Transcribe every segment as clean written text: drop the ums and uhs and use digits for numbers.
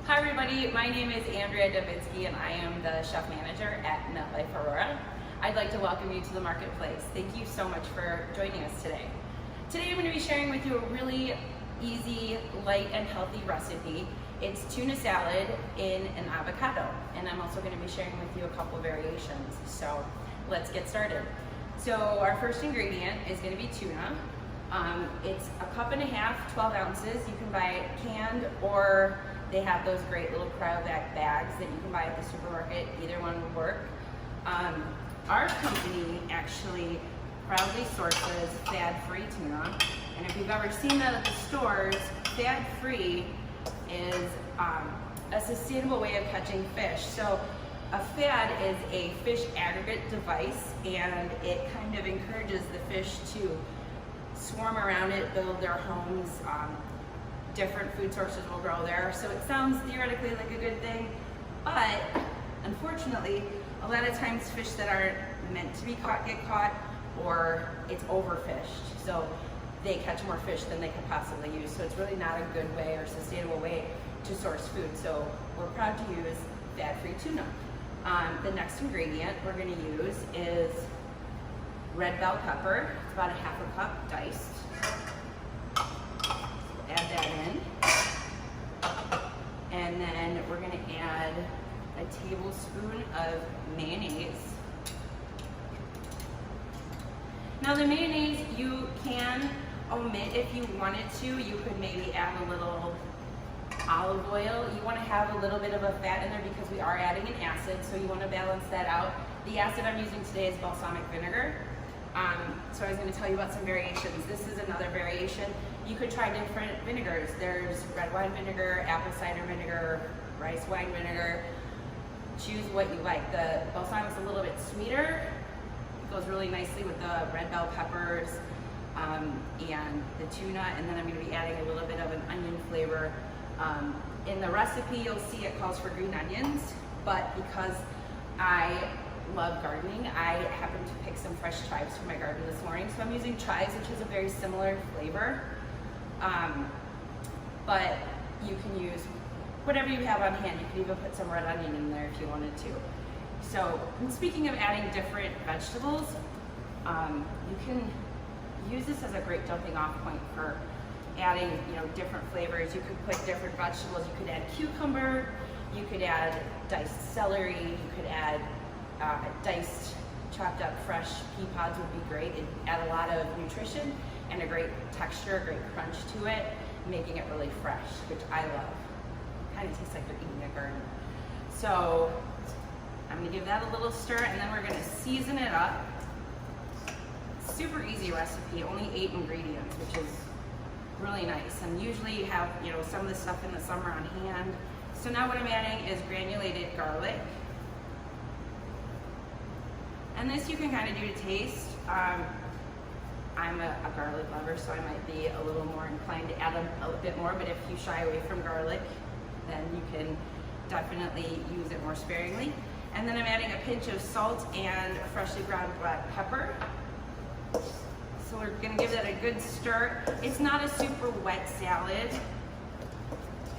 Hi everybody, my name is Andrea and I am the chef manager at MetLife Aurora. I'd like to welcome you to the marketplace. Thank you so much for joining us today. Today I'm going to be sharing with you a really easy, light and healthy recipe. It's tuna salad in an avocado, and I'm also going to be sharing with you a couple variations. So let's get started. So our first ingredient is going to be tuna. It's a cup and a half, 12 ounces. You can buy it canned, or they have those great little cryovac bags that you can buy at the supermarket. Either one would work. Our company actually proudly sources fad-free tuna, and if you've ever seen that at the stores, fad-free is a sustainable way of catching fish. So a fad is a fish aggregate device, and it kind of encourages the fish to swarm around it, build their homes. Different food sources will grow there. So it sounds theoretically like a good thing, but unfortunately, a lot of times fish that aren't meant to be caught get caught, or it's overfished. So they catch more fish than they can possibly use. So it's really not a good way or sustainable way to source food. So we're proud to use fad-free tuna. The next ingredient we're gonna use is red bell pepper. It's about a half a cup diced. Add that in. And then we're gonna add a tablespoon of mayonnaise. Now the mayonnaise you can omit if you wanted to. You could maybe add a little olive oil. You wanna have a little bit of a fat in there because we are adding an acid, so you wanna balance that out. The acid I'm using today is balsamic vinegar. So I was going to tell you about some variations. This is another variation. You could try different vinegars. There's red wine vinegar, apple cider vinegar, rice wine vinegar. Choose what you like. The balsamic's a little bit sweeter. It goes really nicely with the red bell peppers and the tuna. And then I'm going to be adding a little bit of an onion flavor. In the recipe, you'll see it calls for green onions, but because I love gardening, I happened to pick some fresh chives from my garden this morning, so I'm using chives, which is a very similar flavor, but you can use whatever you have on hand. You can even put some red onion in there if you wanted to. So speaking of adding different vegetables, you can use this as a great jumping off point for adding different flavors. You could put different vegetables. You could add cucumber, you could add diced celery, you could add diced, chopped up fresh pea pods would be great. It'd add a lot of nutrition and a great texture, a great crunch to it, making it really fresh, which I love. Kind of tastes like you're eating a garden. So I'm gonna give that a little stir, and then we're gonna season it up. Super easy recipe, only 8 ingredients, which is really nice. And usually you have some of the stuff in the summer on hand. So now what I'm adding is granulated garlic. And this you can kind of do to taste. I'm a garlic lover, so I might be a little more inclined to add a bit more, but if you shy away from garlic, then you can definitely use it more sparingly. And then I'm adding a pinch of salt and freshly ground black pepper. So we're gonna give that a good stir. It's not a super wet salad.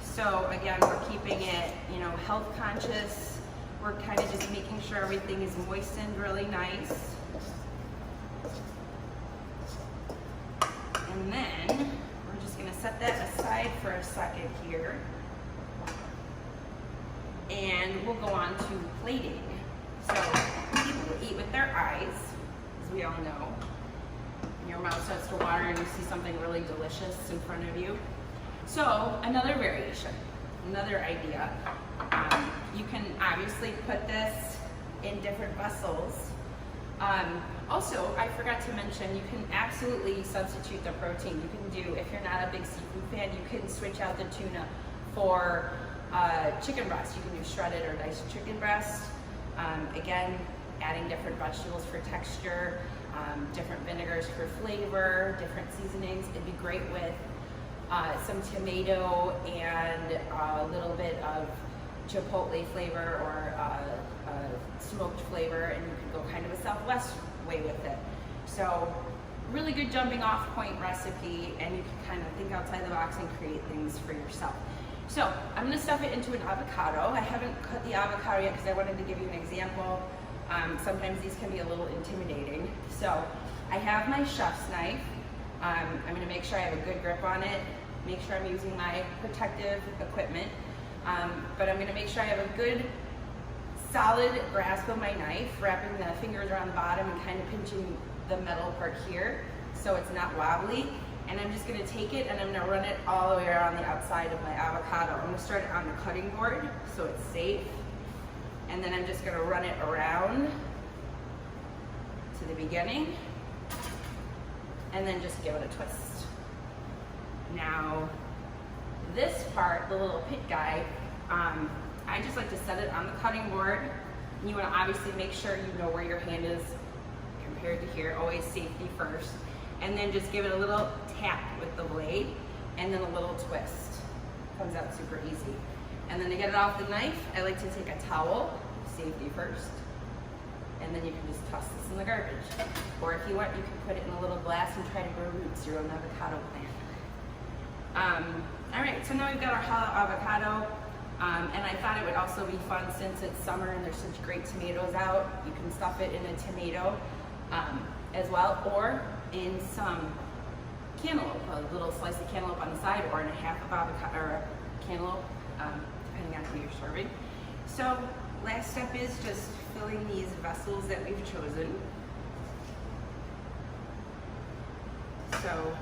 So again, we're keeping it, health conscious. We're kind of just making sure everything is moistened really nice. And then we're just gonna set that aside for a second here. And we'll go on to plating. So people eat with their eyes, as we all know. Your mouth starts to water and you see something really delicious in front of you. So another variation, another idea. You can obviously put this in different vessels. Also, I forgot to mention, you can absolutely substitute the protein. You can do, if you're not a big seafood fan, you can switch out the tuna for chicken breast. You can do shredded or diced chicken breast. Again, adding different vegetables for texture, different vinegars for flavor, different seasonings. It'd be great with some tomato and a little bit of chipotle flavor or smoked flavor, and you can go kind of a Southwest way with it. So really good jumping off point recipe, and you can kind of think outside the box and create things for yourself. So I'm gonna stuff it into an avocado. I haven't cut the avocado yet because I wanted to give you an example. Sometimes these can be a little intimidating. So I have my chef's knife. I'm gonna make sure I have a good grip on it, make sure I'm using my protective equipment, but I'm gonna make sure I have a good solid grasp of my knife, wrapping the fingers around the bottom and kind of pinching the metal part here so it's not wobbly. And I'm just gonna take it and I'm gonna run it all the way around the outside of my avocado. I'm gonna start it on the cutting board so it's safe. And then I'm just gonna run it around to the beginning and then just give it a twist. Now, this part, the little pit guy, I just like to set it on the cutting board. And you wanna obviously make sure you know where your hand is compared to here, always safety first. And then just give it a little tap with the blade and then a little twist. Comes out super easy. And then to get it off the knife, I like to take a towel, safety first, and then you can just toss this in the garbage. Or if you want, you can put it in a little glass and try to grow roots, your own avocado plant. All right, so now we've got our avocado, and I thought it would also be fun since it's summer and there's such great tomatoes out. You can stuff it in a tomato as well, or in some cantaloupe, a little slice of cantaloupe on the side, or in a half of avocado or a cantaloupe, depending on who you're serving. So last step is just filling these vessels that we've chosen. So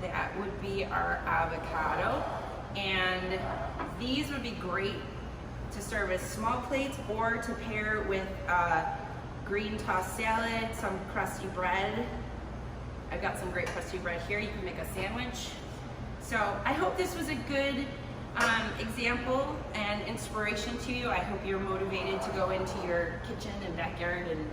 that would be our avocado, and these would be great to serve as small plates or to pair with green tossed salad, some crusty bread. I've got some great crusty bread here. You can make a sandwich. So I hope this was a good example and inspiration to you. I hope you're motivated to go into your kitchen and backyard and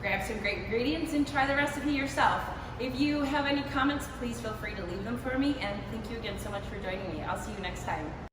grab some great ingredients and try the recipe yourself. If you have any comments, please feel free to leave them for me, and thank you again so much for joining me. I'll see you next time.